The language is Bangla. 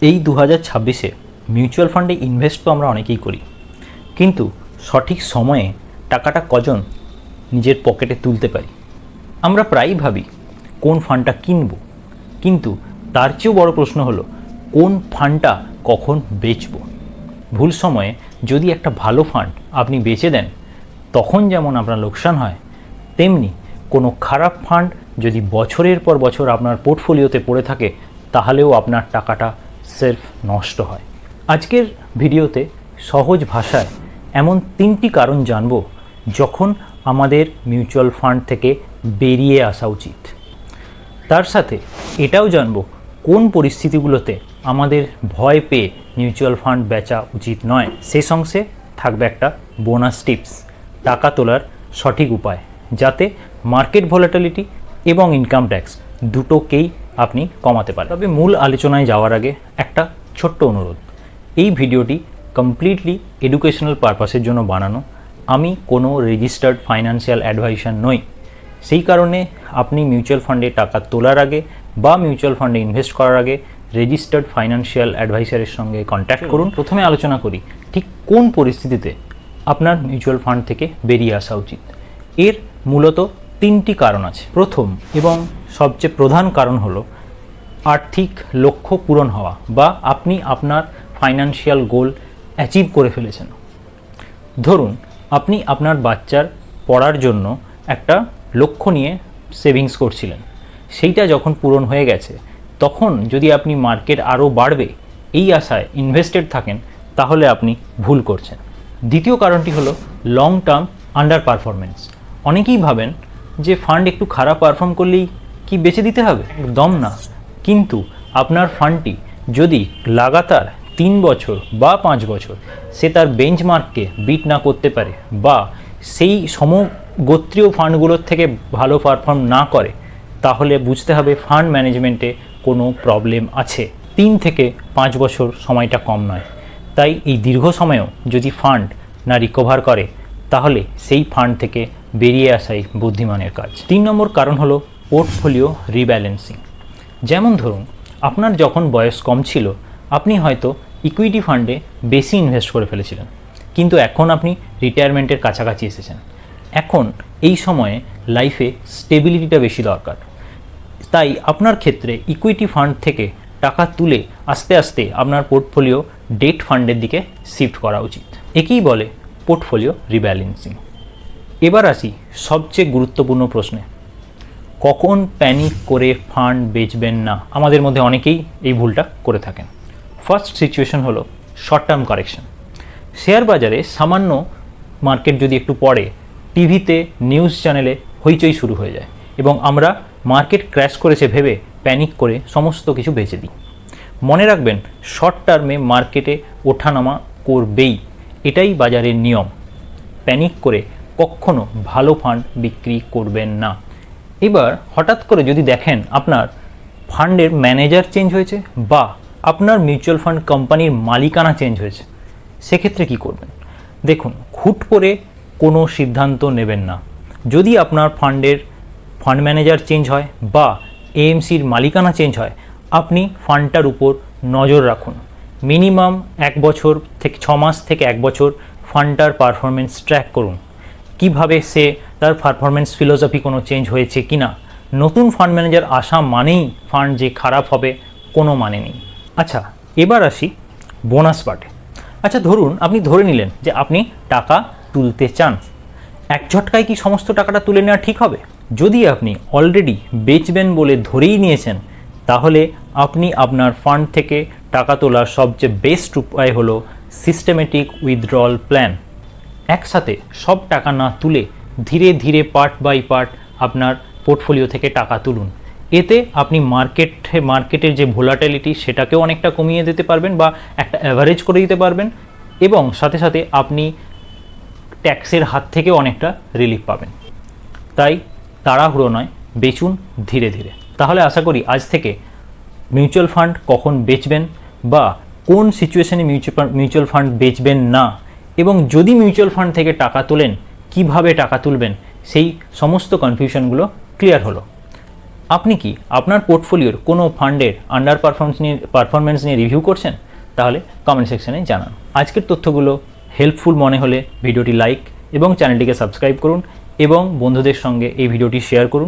এই 2026-এ মিউচুয়াল ফান্ডে ইনভেস্ট তো আমরা অনেকেই করি, কিন্তু সঠিক সময়ে টাকাটা কজন নিজের পকেটে তুলতে পারি? আমরা প্রায়ই ভাবি কোন ফান্ডটা কিনব, কিন্তু তার চেয়েও বড় প্রশ্ন হলো কোন ফান্ডটা কখন বেচব। ভুল সময়ে যদি একটা ভালো ফান্ড আপনি বেচে দেন, তখন যেমন আপনার লোকসান হয়, তেমনি কোনো খারাপ ফান্ড যদি বছরের পর বছর আপনার পোর্টফোলিওতে পড়ে থাকে, তাহলেও আপনার টাকাটা সেলফ নষ্ট হয়। আজকের ভিডিওতে সহজ ভাষায় এমন 3টি কারণ জানব যখন আমাদের মিউচুয়াল ফান্ড থেকে বেরিয়ে আসা উচিত। তার সাথে এটাও জানব কোন পরিস্থিতিগুলোতে আমাদের ভয় পেয়ে মিউচুয়াল ফান্ড বেচা উচিত নয়। শেষ অংশে থাকবে একটা বোনাস টিপস, টাকা তোলার সঠিক উপায়, যাতে মার্কেট ভলাটিলিটি এবং ইনকাম ট্যাক্স দুটোকেই আপনি কমাতে পারেন। তবে মূল আলোচনায় যাওয়ার আগে একটা ছোট্ট অনুরোধ, এই ভিডিওটি কমপ্লিটলি এডুকেশনাল পারপাসের জন্য বানানো। আমি কোনো রেজিস্টার্ড ফাইন্যান্সিয়াল অ্যাডভাইজার নই। সেই কারণে আপনি মিউচুয়াল ফান্ডে টাকা তোলার আগে বা মিউচুয়াল ফান্ডে ইনভেস্ট করার আগে রেজিস্টার্ড ফাইন্যান্সিয়াল অ্যাডভাইজারের সঙ্গে কন্ট্যাক্ট করুন। প্রথমে আলোচনা করি ঠিক কোন পরিস্থিতিতে আপনার মিউচুয়াল ফান্ড থেকে বেরিয়ে আসা উচিত। এর মূলত 3টি কারণ আছে। প্রথম এবং সবচেয়ে প্রধান কারণ হলো আর্থিক লক্ষ্য পূরণ হওয়া, বা আপনি আপনার ফাইন্যান্সিয়াল গোল অ্যাচিভ করে ফেলেছেন। ধরুন আপনি আপনার বাচ্চার পড়ার জন্য একটা লক্ষ্য নিয়ে সেভিংস করছিলেন, সেইটা যখন পূরণ হয়ে গেছে, তখন যদি আপনি মার্কেট আরও বাড়বে এই আশায় ইনভেস্টেড থাকেন, তাহলে আপনি ভুল করছেন। দ্বিতীয় কারণটি হলো লং টার্ম আন্ডার পারফরমেন্স। অনেকেই ভাবেন যে ফান্ড একটু খারাপ পারফর্ম করলেই কি বেচে দিতে হবে, একদম না। কিন্তু আপনার ফান্ডটি যদি লাগাতার 3 বছর বা 5 বছর সে তার বেঞ্চমার্ককে বিট না করতে পারে, বা সেই সমগোত্রীয় ফান্ডগুলোর থেকে ভালো পারফর্ম না করে, তাহলে বুঝতে হবে ফান্ড ম্যানেজমেন্টে কোনো প্রবলেম আছে। 3 থেকে 5 বছর সময়টা কম নয়। তাই এই দীর্ঘ সময়েও যদি ফান্ড না রিকভার করে, তাহলে সেই ফান্ড থেকে বেরিয়ে আসাই বুদ্ধিমানের কাজ। 3 নম্বর কারণ হলো পোর্টফোলিও রিব্যালেন্সিং। যেমন ধরুন আপনার যখন বয়স কম ছিল, আপনি হয়তো ইকুইটি ফান্ডে বেশি ইনভেস্ট করে ফেলেছিলেন, কিন্তু এখন আপনি রিটায়ারমেন্টের কাছাকাছি এসেছেন। এখন এই সময়ে লাইফে স্টেবিলিটিটা বেশি দরকার। তাই আপনার ক্ষেত্রে ইকুইটি ফান্ড থেকে টাকা তুলে আস্তে আস্তে আপনার পোর্টফোলিও ডেট ফান্ডের দিকে শিফট করা উচিত। একেই বলে পোর্টফোলিও রিব্যালেন্সিং। এবার আসি সবচেয়ে গুরুত্বপূর্ণ প্রশ্নে, কখন প্যানিক করে ফান্ড বেচবেন না। আমাদের মধ্যে অনেকেই এই ভুলটা করে থাকেন। ফার্স্ট সিচুয়েশন হলো শর্ট টার্ম কারেকশন। শেয়ার বাজারে সামান্য মার্কেট যদি একটু পড়ে, টিভিতে নিউজ চ্যানেলে হইচই শুরু হয়ে যায় এবং আমরা মার্কেট ক্র্যাশ করেছে ভেবে প্যানিক করে সমস্ত কিছু বেচে দিই। মনে রাখবেন, শর্ট টার্মে মার্কেটে ওঠানামা করবেই, এটাই বাজারের নিয়ম। প্যানিক করে কখনো ভালো ফান্ড বিক্রি করবেন না। এবার হঠাৎ করে যদি দেখেন আপনার ফান্ডের ম্যানেজার চেঞ্জ হয়েছে, বা আপনার মিউচুয়াল ফান্ড কোম্পানির মালিকানা চেঞ্জ হয়েছে, সেক্ষেত্রে কি করবেন? দেখুন, হুট করে কোনো সিদ্ধান্ত নেবেন না। যদি আপনার ফান্ডের ফান্ড ম্যানেজার চেঞ্জ হয় বা এএমসির মালিকানা চেঞ্জ হয়, আপনি ফান্ডটার উপর নজর রাখুন। মিনিমাম 1 বছর থেকে 6 মাস থেকে 1 বছর ফান্ডটার পারফরমেন্স ট্র্যাক করুন। কিভাবে সে তার পারফরমেন্স ফিলোসফি কোনো চেঞ্জ হয়েছে কি না। নতুন ফান্ড ম্যানেজার আসা মানেই ফান্ড যে খারাপ হবে কোনো মানে নেই। আচ্ছা, এবার আসি বোনাস পার্টে। আচ্ছা, ধরুন আপনি ধরে নিলেন যে আপনি টাকা তুলতে চান। এক ঝটকায় কি সমস্ত টাকাটা তুলে নেওয়া ঠিক হবে? যদি আপনি অলরেডি বেচবেন বলে ধরেই নিয়েছেন, তাহলে আপনি আপনার ফান্ড থেকে টাকা তোলার সবচেয়ে বেস্ট উপায় হলো সিস্টেমেটিক উইথড্রল প্ল্যান। একসাথে সব টাকা না তুলে ধীরে ধীরে পার্ট বাই পার্ট আপনার পোর্টফোলিও থেকে টাকা তুলুন। এতে আপনি মার্কেটের যে ভোলাটিলিটি সেটাকেও অনেকটা কমিয়ে দিতে পারবেন, বা একটা অ্যাভারেজ করে দিতে পারবেন, এবং সাথে সাথে আপনি ট্যাক্সের হাত থেকেও অনেকটা রিলিফ পাবেন। তাই তাড়াহুড়ো নয়, বেচুন ধীরে ধীরে। তাহলে আশা করি আজ থেকে মিউচুয়াল ফান্ড কখন বেচবেন, বা কোন সিচুয়েশনে মিউচুয়াল ফান্ড বেচবেন না, এবং যদি মিউচুয়াল ফান্ড থেকে টাকা তোলেন কিভাবে টাকা তুলবেন, সেই সমস্ত কনফিউশনগুলো ক্লিয়ার হলো। আপনি কি আপনার পোর্টফোলিওর কোনো ফান্ডের আন্ডার পারফরমেন্স নিয়ে রিভিউ করছেন? তাহলে কমেন্ট সেকশনে জানান। আজকের তথ্যগুলো হেল্পফুল মনে হলে ভিডিওটি লাইক এবং চ্যানেলটিকে সাবস্ক্রাইব করুন এবং বন্ধুদের সঙ্গে এই ভিডিওটি শেয়ার করুন।